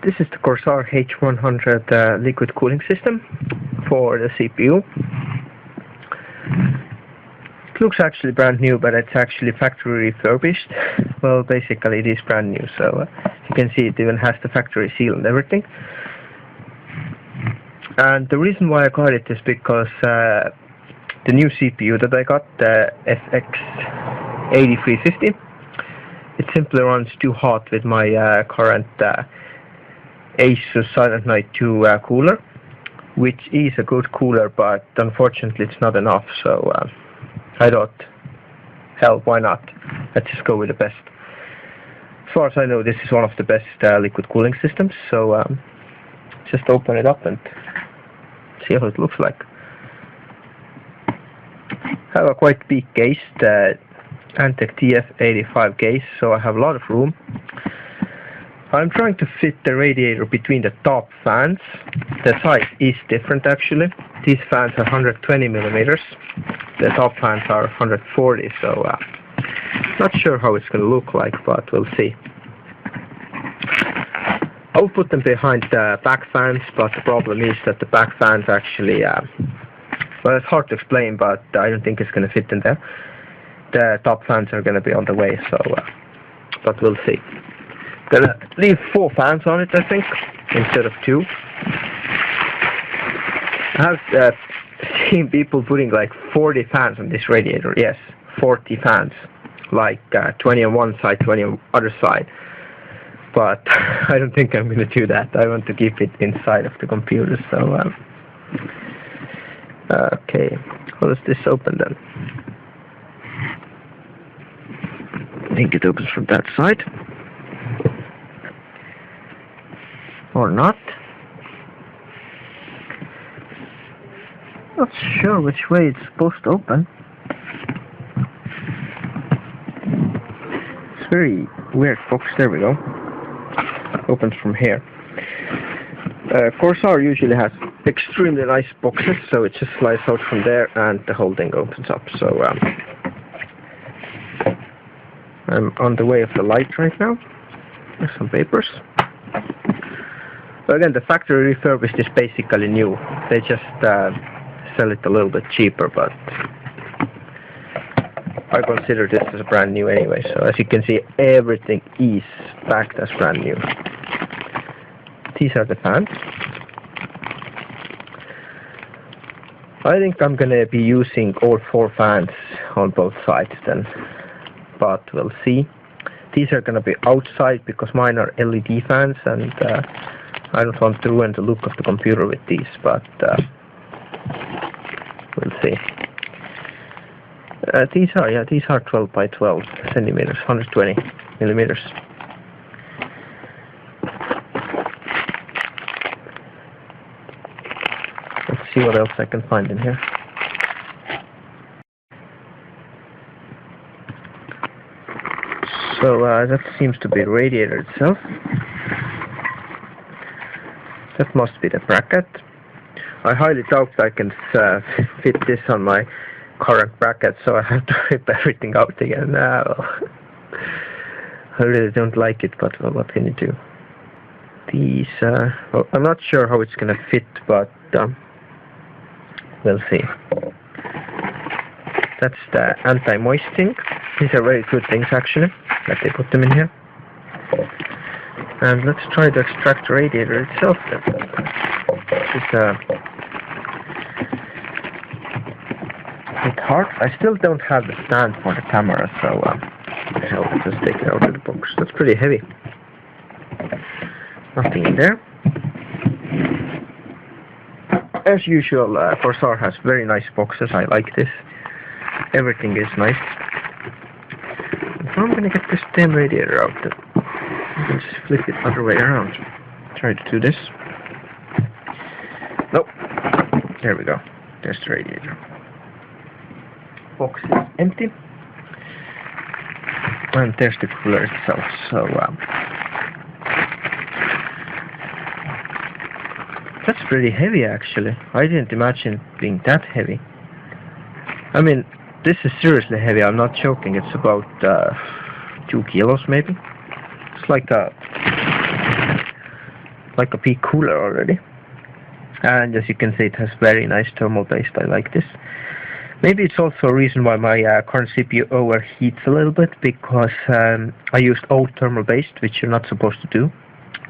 This is the Corsair H100 liquid cooling system for the CPU. It looks actually brand new, but it's actually factory refurbished. Well, basically it is brand new, so you can see it even has the factory seal and everything. And the reason why I got it is because the new CPU that I got, the FX8350, it simply runs too hot with my current Asus Silent Knight II cooler, which is a good cooler, but unfortunately it's not enough, so I thought, hell, why not? Let's just go with the best. As far as I know, this is one of the best liquid cooling systems, so just open it up and see how it looks like. I have a quite big case, the Antec TF85 case, so I have a lot of room. I'm trying to fit the radiator between the top fans. The size is different actually. These fans are 120 millimeters. The top fans are 140, so not sure how it's going to look like, but we'll see. I'll put them behind the back fans, but the problem is that the back fans actually, well, it's hard to explain, but I don't think it's going to fit in there. The top fans are going to be on the way, so, but we'll see. Gonna leave 4 fans on it, I think, instead of 2. I have seen people putting like 40 fans on this radiator. Yes, 40 fans, like 20 on one side, 20 on the other side. But I don't think I'm going to do that. I want to keep it inside of the computer. So, okay, how does this open then? I think it opens from that side. Or not. Not sure which way it's supposed to open. It's very weird box. There we go. Opens from here. Corsair usually has extremely nice boxes, so it just slides out from there and the whole thing opens up. So I'm on the way of the light right now. There's some papers. So again, the factory refurbished is basically new. They just sell it a little bit cheaper, but I consider this as brand new anyway. So as you can see, everything is packed as brand new. These are the fans. I think I'm gonna be using all 4 fans on both sides then, but we'll see. These are gonna be outside because mine are LED fans, and I don't want to ruin the look of the computer with these, but we'll see. These are 12 by 12 centimeters, 120 millimeters. Let's see what else I can find in here. So that seems to be the radiator itself. That must be the bracket. I highly doubt I can fit this on my current bracket, so I have to rip everything out again. Well, I really don't like it, but well, what can you do? These, well, I'm not sure how it's gonna fit, but we'll see. That's the anti-moist thing. These are very good things actually, that they put them in here. And let's try to extract the radiator itself then. It's a bit hard. I still don't have the stand for the camera, so I'll just take it out of the box. That's pretty heavy. Nothing in there. As usual, Corsair has very nice boxes. I like this. Everything is nice. So I'm gonna get this damn radiator out then. You can just flip it other way around. Try to do this. Nope. There we go. There's the radiator. Box is empty. And there's the cooler itself. So that's pretty heavy actually. I didn't imagine it being that heavy. I mean, this is seriously heavy. I'm not joking. It's about 2 kilos maybe. It's like a like a peak cooler already. And as you can see, it has very nice thermal base. I like this. Maybe it's also a reason why my current CPU overheats a little bit, because I used old thermal base, which you're not supposed to do.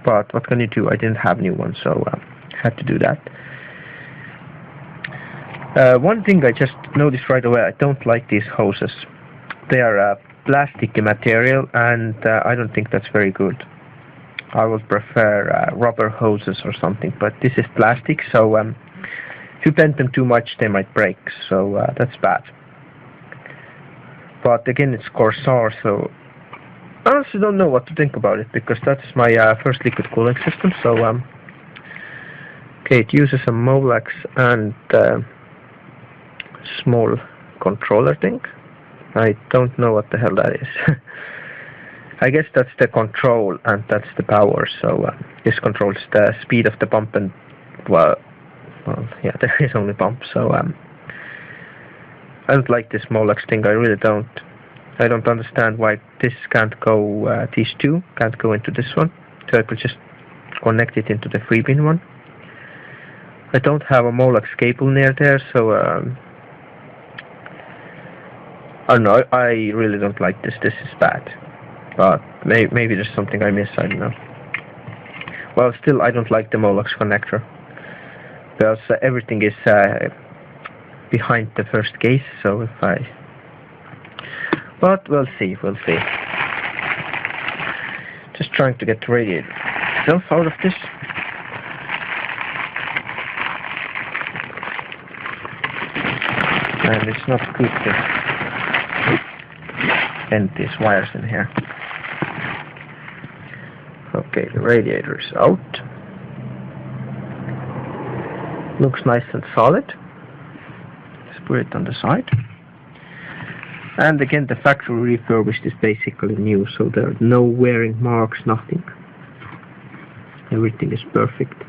But what can you do? I didn't have new ones, so I had to do that. One thing I just noticed right away, I don't like these hoses. They are plastic material, and I don't think that's very good. I would prefer rubber hoses or something, but this is plastic, so if you bend them too much they might break, so that's bad. But again, it's Corsair, so I honestly don't know what to think about it, because that's my first liquid cooling system. So okay, it uses a molex and small controller thing. I don't know what the hell that is. I guess that's the control and that's the power, so this controls the speed of the pump, and well yeah, there is only pump, so I don't like this molex thing, I really don't. I don't understand why this can't go, these two can't go into this one, so I could just connect it into the 3-pin one. I don't have a molex cable near there, so I don't know, I really don't like this. This is bad. But maybe there's something I miss, I don't know. Well, still, I don't like the molex connector, because everything is behind the first case, so if I... But we'll see, we'll see. Just trying to get the radiator itself out of this. And it's not good to bend these wires in here. Okay, the radiator is out. Looks nice and solid. Let's put it on the side. And again, the factory refurbished is basically new, so there are no wearing marks, nothing. Everything is perfect.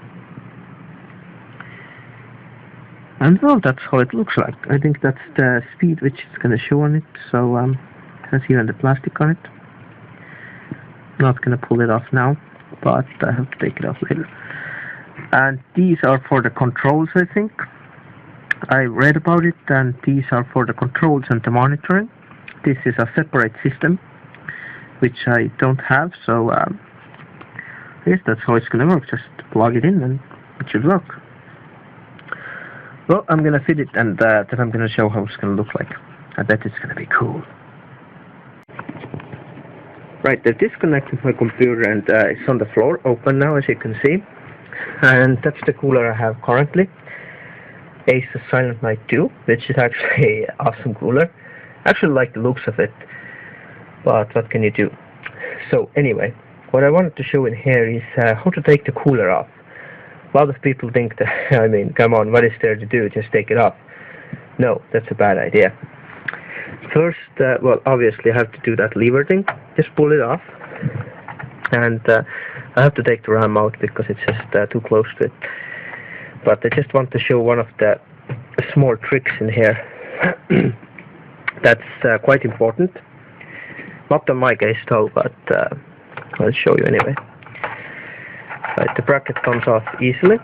And well, that's how it looks like. I think that's the speed which is going to show on it, so it has even the plastic on it. Not gonna pull it off now, but I have to take it off later. And these are for the controls, I think. I read about it, and these are for the controls and the monitoring. This is a separate system, which I don't have, so I guess that's how it's gonna work. Just plug it in and it should work. Well, I'm gonna fit it, and then I'm gonna show how it's gonna look like. I bet it's gonna be cool. Right, I disconnected my computer, and it's on the floor, open now, as you can see. And that's the cooler I have currently. Asus Silent Knight II, which is actually an awesome cooler. I actually like the looks of it, but what can you do? So anyway, what I wanted to show in here is how to take the cooler off. A lot of people think that, I mean, come on, what is there to do? Just take it off. No, that's a bad idea. First, well, obviously I have to do that lever thing. Just pull it off, and I have to take the RAM out because it's just too close to it. But I just want to show one of the small tricks in here. That's quite important. Not on my case though, but I'll show you anyway. Right, the bracket comes off easily.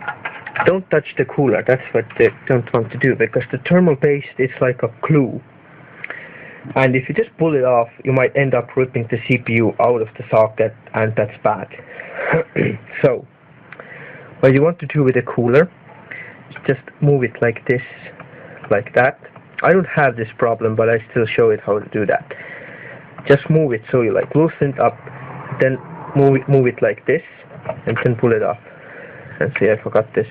Don't touch the cooler, that's what they don't want to do, because the thermal paste is like a glue. And if you just pull it off, you might end up ripping the CPU out of the socket, and that's bad. So, what you want to do with the cooler is just move it like this, like that. I don't have this problem, but I still show it how to do that. Just move it so you like loosen it up, then move it like this, and then pull it off. And see, I forgot this.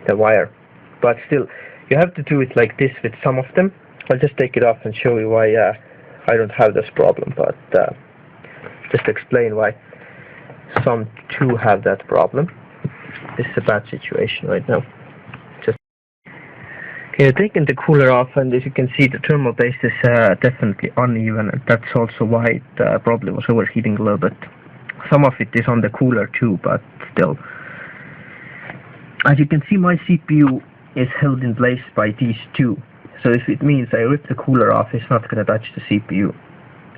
The wire. But still, you have to do it like this with some of them. I'll just take it off and show you why I don't have this problem, but just explain why some too have that problem. This is a bad situation right now. Just okay, taking the cooler off, and as you can see, the thermal base is definitely uneven, and that's also why it probably was overheating a little bit. Some of it is on the cooler too, but still. As you can see, my CPU is held in place by these two. So if it means I rip the cooler off, it's not going to touch the CPU.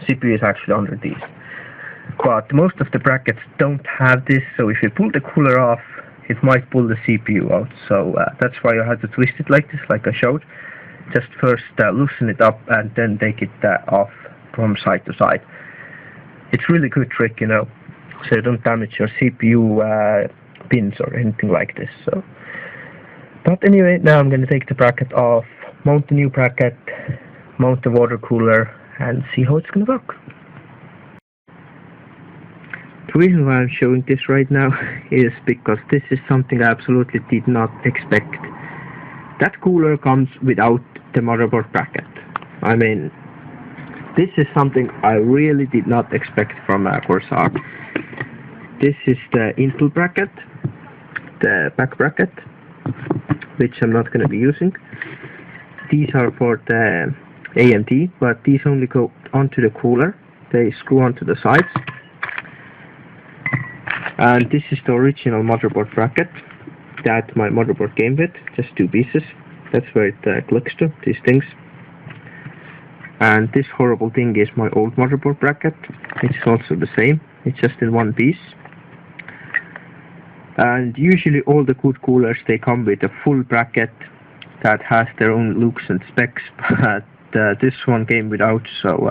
CPU is actually under these. but most of the brackets don't have this, so if you pull the cooler off, it might pull the CPU out, so that's why you have to twist it like this, like I showed. Just first loosen it up and then take it off from side to side. It's really good trick, you know, so you don't damage your CPU pins or anything like this. So, but anyway, now I'm going to take the bracket off, mount the new bracket, mount the water cooler, and see how it's going to work. The reason why I'm showing this right now is because this is something I absolutely did not expect. That cooler comes without the motherboard bracket. I mean, this is something I really did not expect from Corsair. This is the Intel bracket, the back bracket, which I'm not going to be using. These are for the AMD, but these only go onto the cooler. They screw onto the sides. And this is the original motherboard bracket that my motherboard came with, just two pieces. That's where it clicks to, these things. And this horrible thing is my old motherboard bracket, which is also the same. It's just in one piece. And usually all the good coolers, they come with a full bracket that has their own looks and specs, but this one came without, so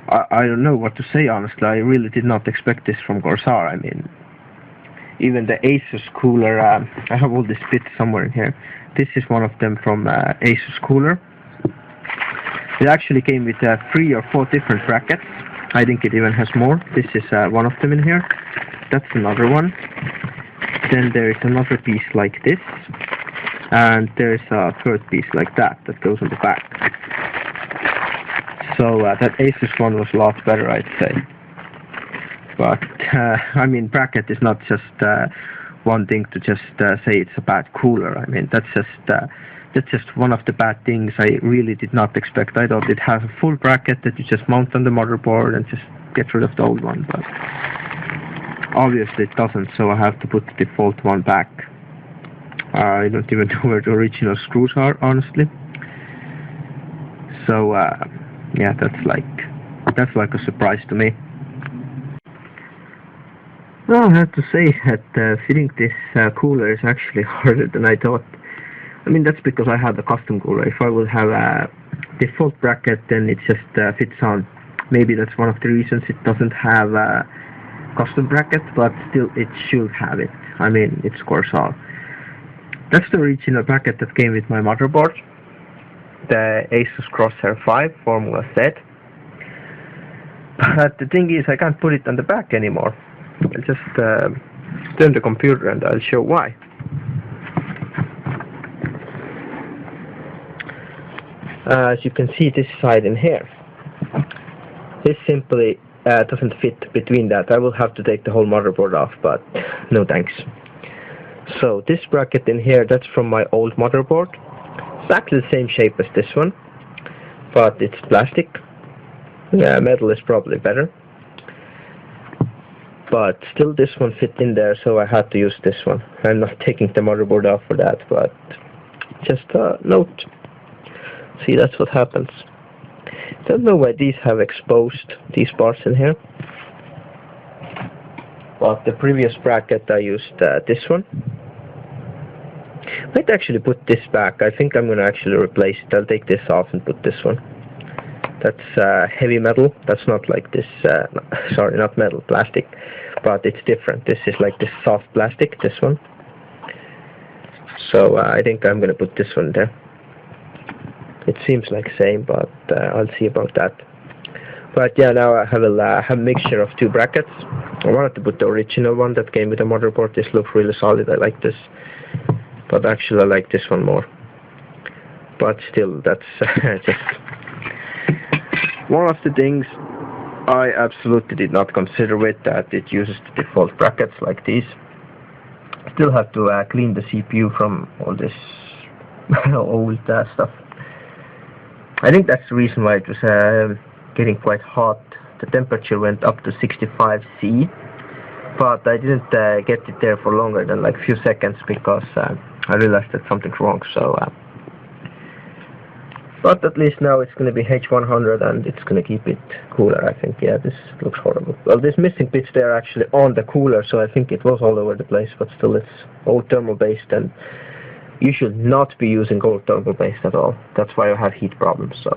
I don't know what to say, honestly. I really did not expect this from Corsair. I mean, even the Asus cooler, I have all these bits somewhere in here. This is one of them from Asus cooler. It actually came with 3 or 4 different brackets. I think it even has more. This is one of them in here. That's another one. Then there is another piece like this. And there's a third piece like that goes on the back. So that Asus one was a lot better, I'd say. But I mean, bracket is not just one thing to just say it's a bad cooler. I mean, that's just one of the bad things I really did not expect. I thought it has a full bracket that you just mount on the motherboard and just get rid of the old one, but obviously it doesn't, so I have to put the default one back. I don't even know where the original screws are, honestly. So yeah, that's like a surprise to me. Well, I have to say that fitting this cooler is actually harder than I thought. I mean, that's because I have a custom cooler. If I would have a default bracket, then it just fits on. Maybe that's one of the reasons it doesn't have a custom bracket, but still it should have it. I mean, it's Corsair. That's the original bracket that came with my motherboard, the Asus Corsair 5 Formula Z. But the thing is, I can't put it on the back anymore. I'll just turn the computer and I'll show why. As you can see, this side in here, this simply doesn't fit between that. I will have to take the whole motherboard off, but no thanks. So this bracket in here, that's from my old motherboard. Exactly the same shape as this one, but it's plastic. Yeah, metal is probably better. But still this one fit in there, so I had to use this one. I'm not taking the motherboard off for that, but just a note. See, that's what happens. Don't know why these have exposed these parts in here. But the previous bracket I used this one. Might actually put this back. I think I'm gonna actually replace it. I'll take this off and put this one. That's heavy metal. That's not like this. Sorry, not metal, plastic. But it's different. This is like this soft plastic. This one. So I think I'm gonna put this one there. It seems like same, but I'll see about that. But yeah, now I have a mixture of 2 brackets. I wanted to put the original one that came with the motherboard. This looks really solid. I like this. But actually I like this one more. But still, that's just one of the things I absolutely did not consider with that it uses the default brackets like these. Still have to clean the CPU from all this old stuff. I think that's the reason why it was getting quite hot. The temperature went up to 65 C, but I didn't get it there for longer than like a few seconds because I realized that something's wrong. So But at least now it's going to be H100 and it's going to keep it cooler, I think. Yeah, this looks horrible. Well, this missing bits there are actually on the cooler, so I think it was all over the place, but still it's old thermal based, and you should not be using old thermal based at all. That's why you have heat problems. So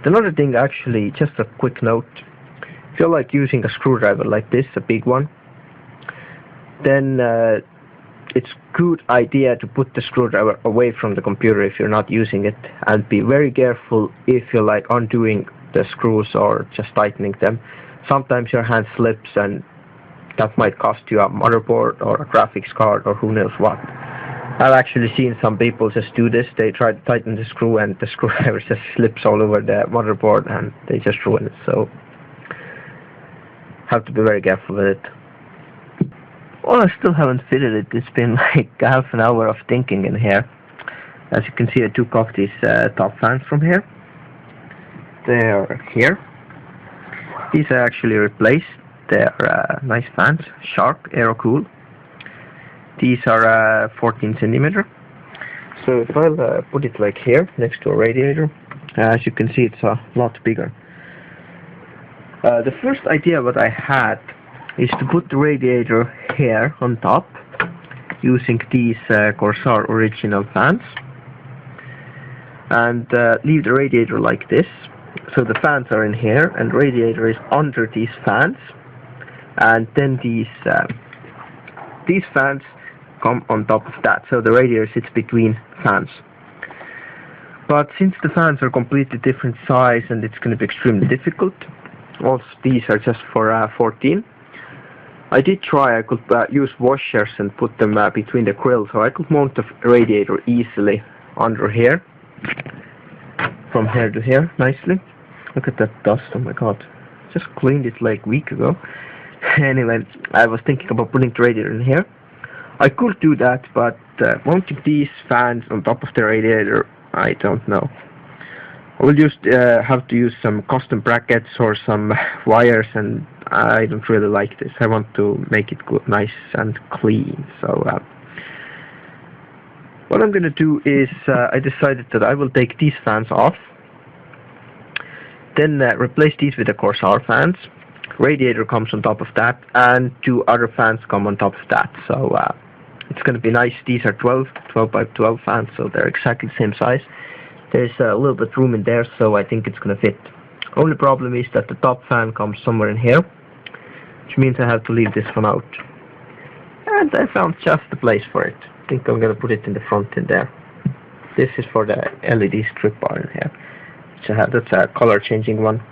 another thing, actually, just a quick note, if you're like using a screwdriver like this, a big one, then it's good idea to put the screwdriver away from the computer if you're not using it, and be very careful if you're like undoing the screws or just tightening them. Sometimes your hand slips and that might cost you a motherboard or a graphics card or who knows what. I've actually seen some people just do this. They try to tighten the screw and the screwdriver just slips all over the motherboard and they just ruin it. So have to be very careful with it. Well, I still haven't fitted it. It's been like half an hour of thinking in here. As you can see, I took off these top fans from here. They're here. These are actually replaced. They're nice fans, sharp, aero cool. These are 14 centimeter. So if I'll put it like here, next to a radiator, as you can see, it's a lot bigger. The first idea what I had is to put the radiator here on top using these Corsair original fans, and leave the radiator like this. So the fans are in here and the radiator is under these fans, and then these fans come on top of that, so the radiator sits between fans. But since the fans are completely different size and it's going to be extremely difficult, also these are just for 14. I did try, I could use washers and put them between the grill, so I could mount the radiator easily under here, from here to here, nicely. Look at that dust, oh my god, just cleaned it like a week ago. Anyway, I was thinking about putting the radiator in here. I could do that, but mounting these fans on top of the radiator, I don't know. I will just have to use some custom brackets or some wires, and I don't really like this. I want to make it good, nice and clean. So what I'm going to do is I decided that I will take these fans off, then replace these with the Corsair fans. Radiator comes on top of that, and two other fans come on top of that. So it's going to be nice. These are 12 by 12 fans, so they're exactly the same size. There's a little bit room in there, so I think it's going to fit. Only problem is that the top fan comes somewhere in here, which means I have to leave this one out. And I found just the place for it. I think I'm going to put it in the front in there. This is for the LED strip bar in here. So that's a color changing one.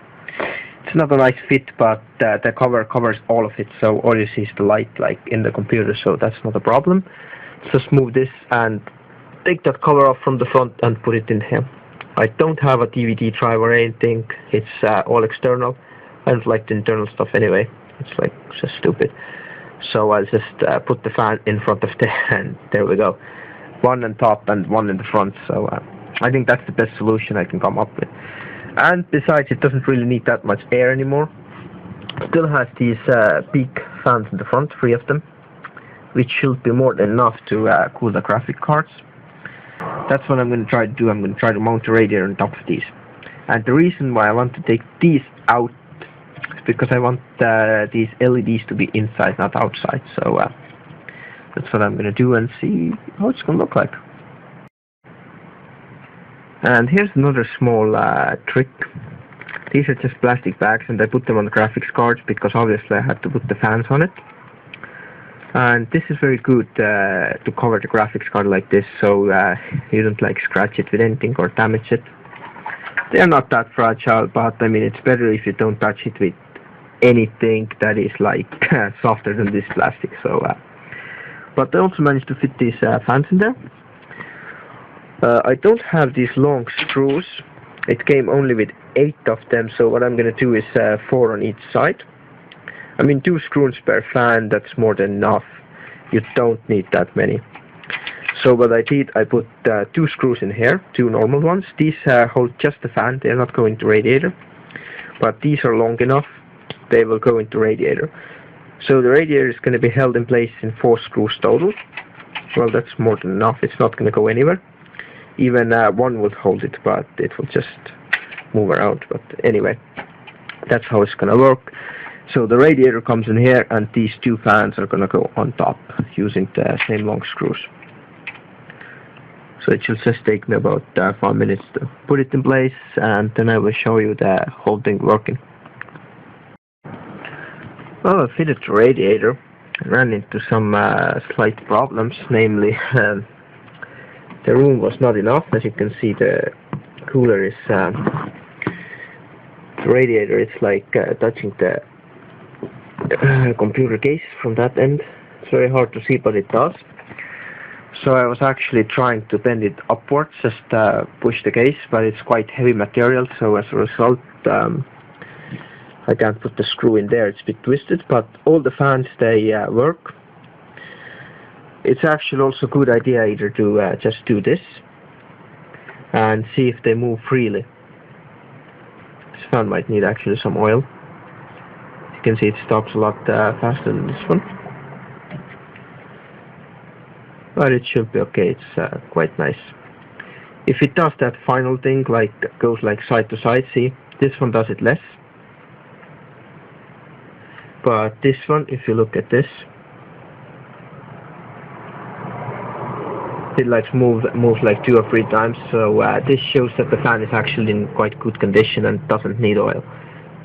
It's not a nice fit, but the cover covers all of it, so all you see is the light like in the computer, so that's not a problem. Just move this and take that cover off from the front and put it in here. I don't have a DVD drive or anything. It's all external. I don't like the internal stuff anyway. It's like just stupid. So I'll just put the fan in front of there, and there we go. One on top and one in the front. So I think that's the best solution I can come up with. And besides, it doesn't really need that much air anymore. Still has these big fans in the front, 3 of them, which should be more than enough to cool the graphic cards. That's what I'm going to try to do. I'm going to try to mount the radiator on top of these. And the reason why I want to take these out is because I want these LEDs to be inside, not outside. So that's what I'm going to do and see how it's going to look like. And here's another small trick. These are just plastic bags, and I put them on the graphics cards because obviously I had to put the fans on it. And this is very good to cover the graphics card like this, so you don't like scratch it with anything or damage it. They're not that fragile, but I mean it's better if you don't touch it with anything that is like softer than this plastic. So, but I also managed to fit these fans in there. I don't have these long screws. It came only with 8 of them, so what I'm going to do is 4 on each side. I mean 2 screws per fan, that's more than enough. You don't need that many. So what I did, I put 2 screws in here, 2 normal ones. These hold just the fan, they're not going to radiator. But these are long enough, they will go into radiator. So the radiator is going to be held in place in 4 screws total. Well, that's more than enough, it's not going to go anywhere. Even one would hold it, but it will just move around. But anyway, that's how it's gonna work. So the radiator comes in here, and these two fans are gonna go on top using the same long screws. So it should just take me about 5 minutes to put it in place, and then I will show you the whole thing working. Well, I fitted the radiator, ran into some slight problems, namely the room was not enough. As you can see, the cooler is, the radiator is like touching the computer case from that end. It's very hard to see, but it does. So I was actually trying to bend it upwards, just push the case, but it's quite heavy material, so as a result I can't put the screw in there. It's a bit twisted, but all the fans, they work. It's actually also a good idea either to just do this and see if they move freely. This fan might need actually some oil. As you can see, it stops a lot faster than this one. But it should be okay. It's quite nice. If it does that final thing, like goes like side to side, see, this one does it less. But this one, if you look at this, it like moves like 2 or 3 times. So this shows that the fan is actually in quite good condition and doesn't need oil.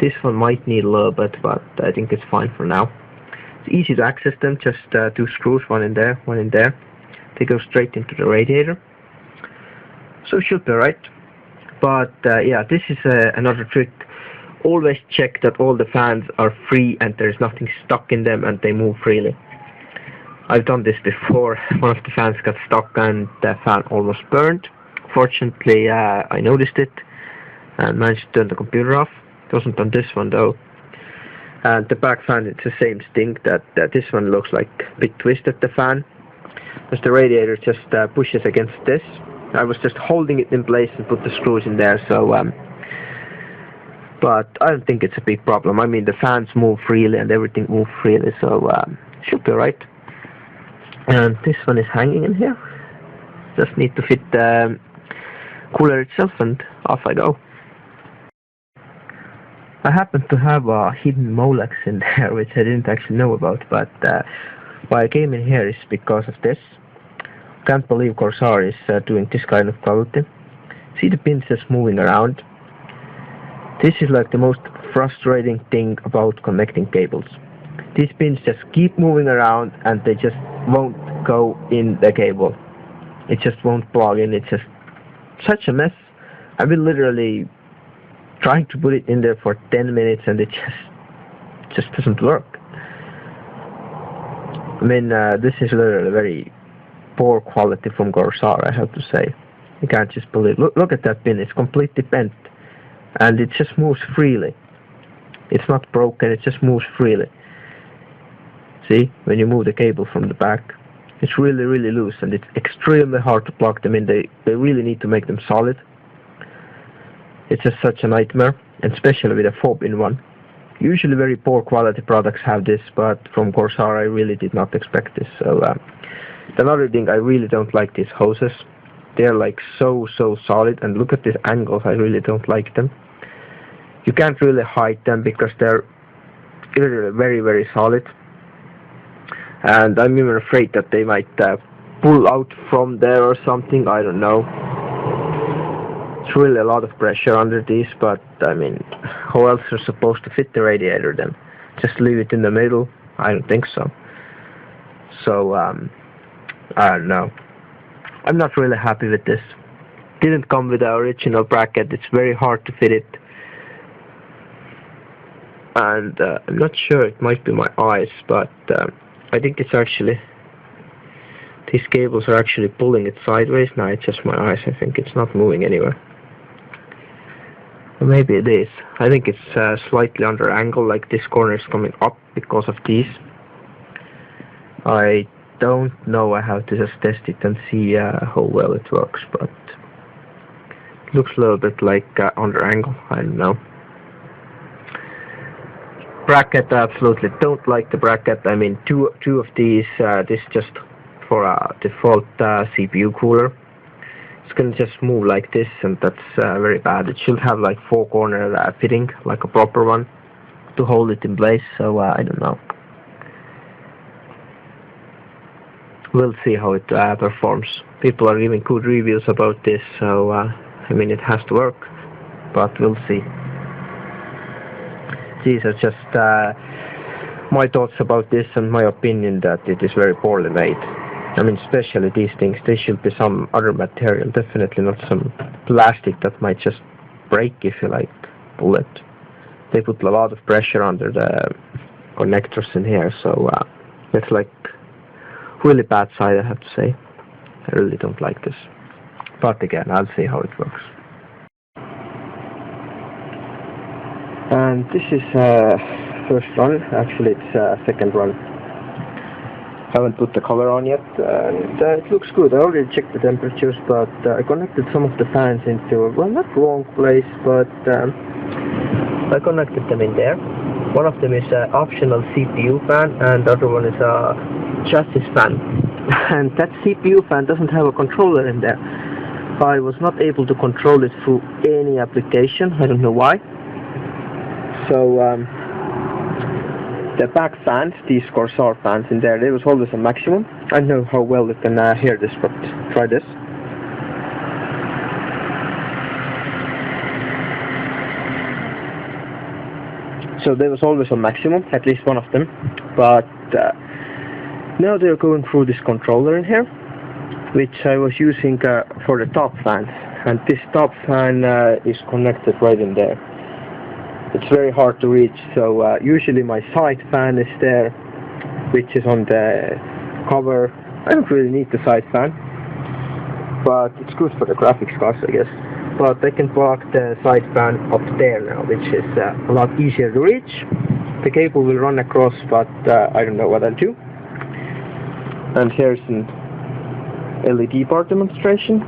This one might need a little bit, but I think it's fine for now. It's easy to access them. Just 2 screws, one in there, one in there. They go straight into the radiator, so it should be right. But yeah, this is another trick. Always check that all the fans are free and there's nothing stuck in them and they move freely. I've done this before. One of the fans got stuck and the fan almost burned. Fortunately, I noticed it and managed to turn the computer off. It wasn't on this one though. And the back fan, it's the same thing. That this one looks like a bit twisted, the fan, as the radiator just pushes against this. I was just holding it in place and put the screws in there, so but I don't think it's a big problem. I mean, the fans move freely and everything moves freely, so should be right. And this one is hanging in here. Just need to fit the cooler itself, and off I go. I happen to have a hidden molex in there, which I didn't actually know about, but why I came in here is because of this. Can't believe Corsair is doing this kind of quality. See the pins just moving around. This is like the most frustrating thing about connecting cables. These pins just keep moving around and they just won't go in the cable. It just won't plug in. It's just such a mess. I've been literally trying to put it in there for 10 minutes and it just doesn't work. I mean, this is literally very poor quality from Corsair, I have to say. You can't just believe. Look at that pin. It's completely bent. And it just moves freely. It's not broken, it just moves freely. See, when you move the cable from the back, it's really, really loose, and it's extremely hard to plug them in. They really need to make them solid. It's just such a nightmare, and especially with a 4-pin one. Usually very poor quality products have this, but from Corsair I really did not expect this. So another thing, I really don't like these hoses. They're like so solid, and look at these angles. I really don't like them. You can't really hide them because they're very, very solid. And I'm even afraid that they might pull out from there or something. I don't know. It's really a lot of pressure under these, but I mean, how else are supposed to fit the radiator then? Just leave it in the middle? I don't think so. So I don't know. I'm not really happy with this. Didn't come with the original bracket. It's very hard to fit it. And I'm not sure, it might be my eyes, but I think it's actually, these cables are actually pulling it sideways. No, it's just my eyes. I think it's not moving anywhere. Or maybe it is. I think it's slightly under angle, like this corner is coming up because of these. I don't know. I have to just test it and see how well it works, but it looks a little bit like under angle. I don't know. Bracket, I absolutely don't like the bracket. I mean, two of these, this just for a default CPU cooler. it's gonna just move like this, and that's very bad. It should have like 4-corner fitting, like a proper one, to hold it in place. So I don't know. We'll see how it performs. People are giving good reviews about this, so I mean, it has to work, but we'll see. These are just my thoughts about this and my opinion that it is very poorly made. I mean, especially these things, they should be some other material, definitely not some plastic that might just break if you like pull it. They put a lot of pressure under the connectors in here, so it's like really bad side, I have to say. I really don't like this. But again, I'll see how it works. And this is first run, actually it's second run. Haven't put the cover on yet, and it looks good. I already checked the temperatures, but I connected some of the fans into, well, not wrong place, but I connected them in there. One of them is an optional CPU fan, and the other one is a chassis fan. And that CPU fan doesn't have a controller in there. I was not able to control it through any application. I don't know why. So the back fans, these Corsair fans in there, they was always on maximum. I don't know how well you can hear this, but try this. So they was always on maximum, at least one of them. But now they're going through this controller in here, which I was using for the top fans. And this top fan is connected right in there. It's very hard to reach, so usually my side fan is there, which is on the cover. I don't really need the side fan, but it's good for the graphics cards, I guess. But I can plug the side fan up there now, which is a lot easier to reach. The cable will run across, but I don't know what I'll do. And here's an LED bar demonstration.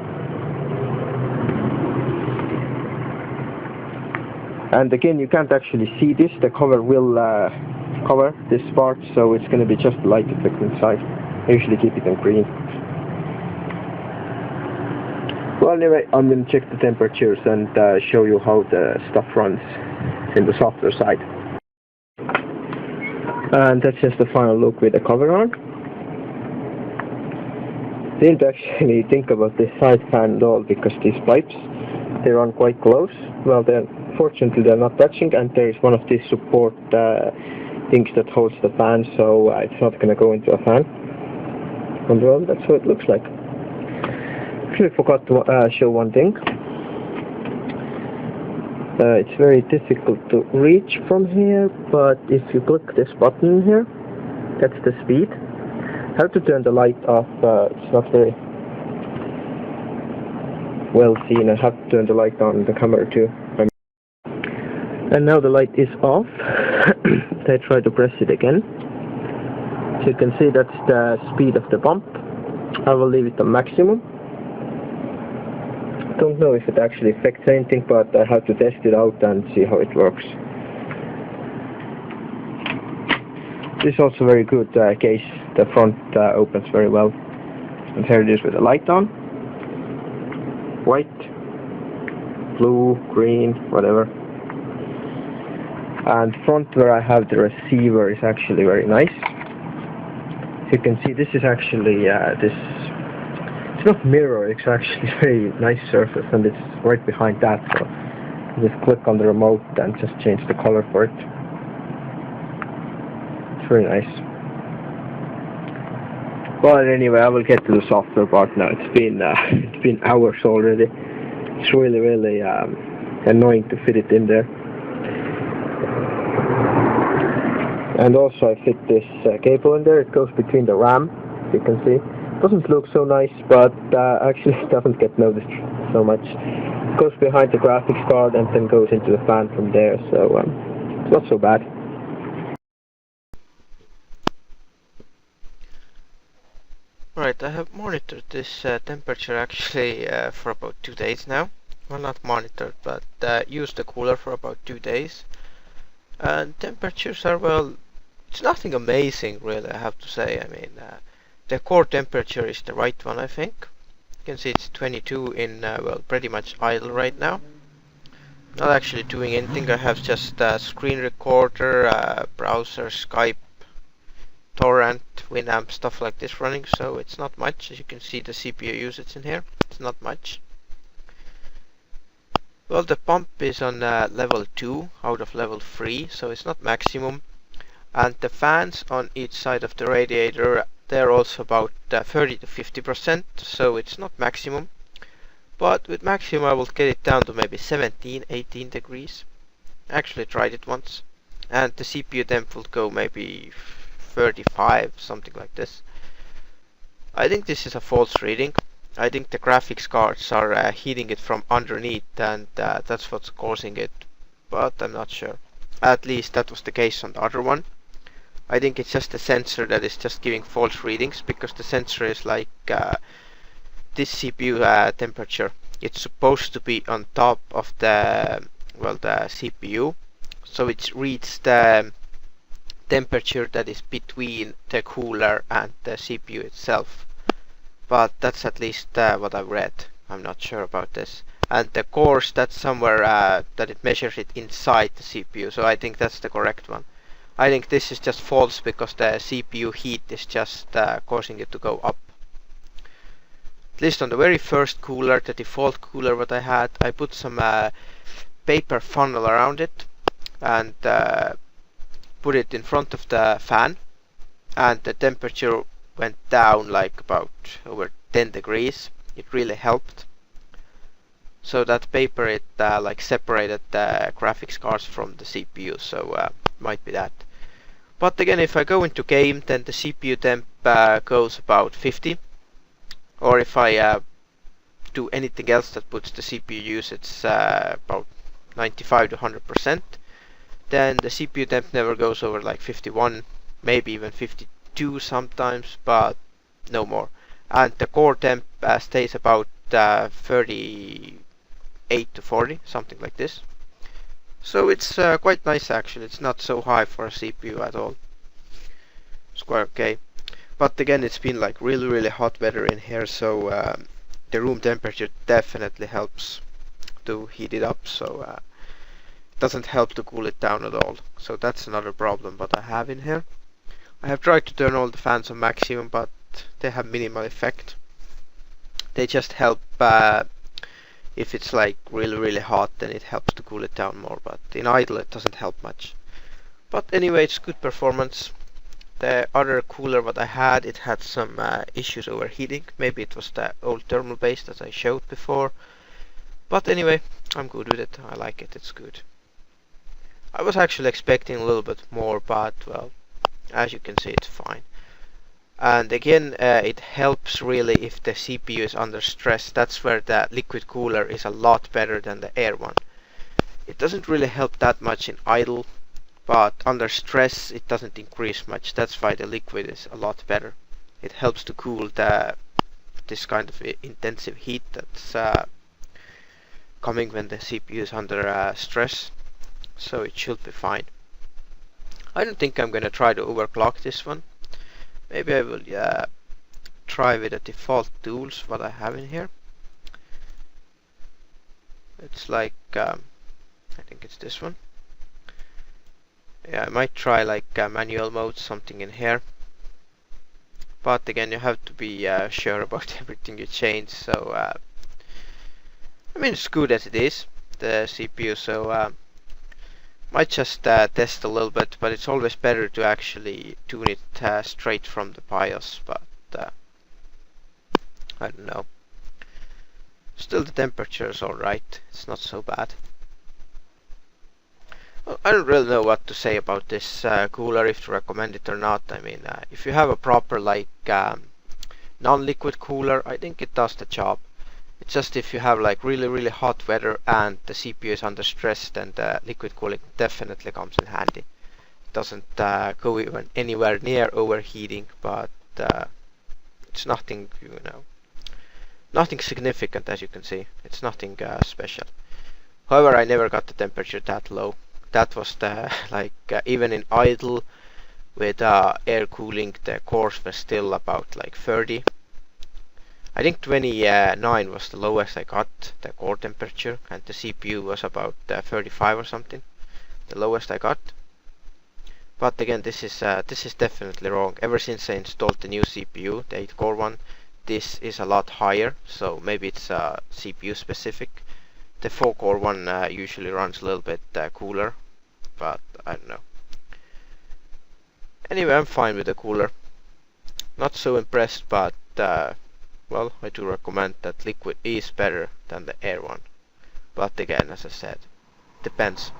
And again, you can't actually see this. The cover will cover this part, so it's going to be just a light effect inside. I usually keep it on green. Well, anyway, I'm going to check the temperatures and show you how the stuff runs in the software side. And that's just the final look with the cover on. Didn't actually think about this side fan at all, because these pipes, they run quite close. Well, fortunately they're not touching, and there is one of these support things that holds the fan, so it's not going to go into a fan. And well, that's what it looks like. Actually forgot to show one thing. It's very difficult to reach from here, but if you click this button here, that's the speed. I have to turn the light off. It's not very well seen. I have to turn the light on the camera too. And now the light is off. I try to press it again. So you can see that's the speed of the bump. I will leave it on maximum. Don't know if it actually affects anything, but I have to test it out and see how it works. This is also very good case. The front opens very well. And here it is with the light on. White, blue, green, whatever. And front where I have the receiver is actually very nice. As you can see, this is actually it's not mirror, it's actually a very nice surface, and it's right behind that, so you just click on the remote and just change the color for it. It's very nice. Well, anyway, I will get to the software part now. It's been hours already. It's really annoying to fit it in there. And also I fit this cable in there. It goes between the RAM, as you can see. It doesn't look so nice, but actually it doesn't get noticed so much. It goes behind the graphics card and then goes into the fan from there, so it's not so bad. Right, I have monitored this temperature actually for about 2 days now. Well, not monitored, but used the cooler for about 2 days. And temperatures are, well, it's nothing amazing really, I have to say. I mean, the core temperature is the right one, I think. can see it's 22 in, well, pretty much idle right now. Not actually doing anything. I have just screen recorder, browser, Skype, torrent, Winamp, stuff like this running, so it's not much. As you can see, the CPU usage in here, it's not much. Well, the pump is on level 2 out of level 3, so it's not maximum. And the fans on each side of the radiator, they're also about 30 to 50%, so it's not maximum. But with maximum I will get it down to maybe 17, 18 degrees. I actually tried it once. And the CPU temp will go maybe 35, something like this. I think this is a false reading. I think the graphics cards are heating it from underneath, and that's what's causing it. But I'm not sure. At least that was the case on the other one. I think it's just the sensor that is just giving false readings, because the sensor is like this CPU temperature. It's supposed to be on top of the, well, the CPU, so it reads the temperature that is between the cooler and the CPU itself. But that's at least what I've read. I'm not sure about this. And the cores, that's somewhere that it measures it inside the CPU, so I think that's the correct one. I think this is just false because the CPU heat is just causing it to go up. At least on the very first cooler, the default cooler what I had, I put some paper funnel around it and put it in front of the fan, and the temperature went down like about over 10 degrees. It really helped. So that paper, it like separated the graphics cards from the CPU, so might be that. But again, if I go into game, then the CPU temp goes about 50. Or if I do anything else that puts the CPU usage about 95 to 100%, then the CPU temp never goes over like 51, maybe even 52 sometimes, but no more. And the core temp stays about 38 to 40, something like this. So it's quite nice actually. It's not so high for a CPU at all. It's quite okay. But again, it's been like really hot weather in here, so the room temperature definitely helps to heat it up, so it doesn't help to cool it down at all. So that's another problem what I have in here. I have tried to turn all the fans on maximum, but they have minimal effect. They just help if it's like really hot, then it helps to cool it down more, but in idle it doesn't help much. But anyway, it's good performance. The other cooler what I had, it had some issues overheating. Maybe it was the old thermal base that I showed before. But anyway, I'm good with it. I like it. It's good. I was actually expecting a little bit more, but well, as you can see, it's fine. And again, it helps really if the CPU is under stress. That's where the liquid cooler is a lot better than the air one. It doesn't really help that much in idle, but under stress it doesn't increase much. That's why the liquid is a lot better. It helps to cool this kind of intensive heat that's coming when the CPU is under stress. So it should be fine. I don't think I'm gonna try to overclock this one. Maybe I will try with the default tools what I have in here. It's like I think it's this one. Yeah, I might try like manual mode, something in here. But again, you have to be sure about everything you change. So I mean, it's good as it is, the CPU. So might just test a little bit, but it's always better to actually tune it straight from the BIOS. But I don't know. Still, the temperature is alright. It's not so bad. Well, I don't really know what to say about this cooler, if to recommend it or not. I mean, if you have a proper like non-liquid cooler, I think it does the job. It's just if you have like really hot weather and the CPU is under stress, then the liquid cooling definitely comes in handy. It doesn't go even anywhere near overheating, but it's nothing, you know, nothing significant, as you can see. It's nothing special. However, I never got the temperature that low. That was the like even in idle with air cooling, the cores were still about like 30. I think 29 was the lowest I got, the core temperature, and the CPU was about 35 or something, the lowest I got. But again, this is definitely wrong. Ever since I installed the new CPU, the 8-core one, this is a lot higher, so maybe it's CPU specific. The 4-core one usually runs a little bit cooler, but I don't know. Anyway, I'm fine with the cooler. Not so impressed, but well, I do recommend that liquid is better than the air one. But again, as I said, depends.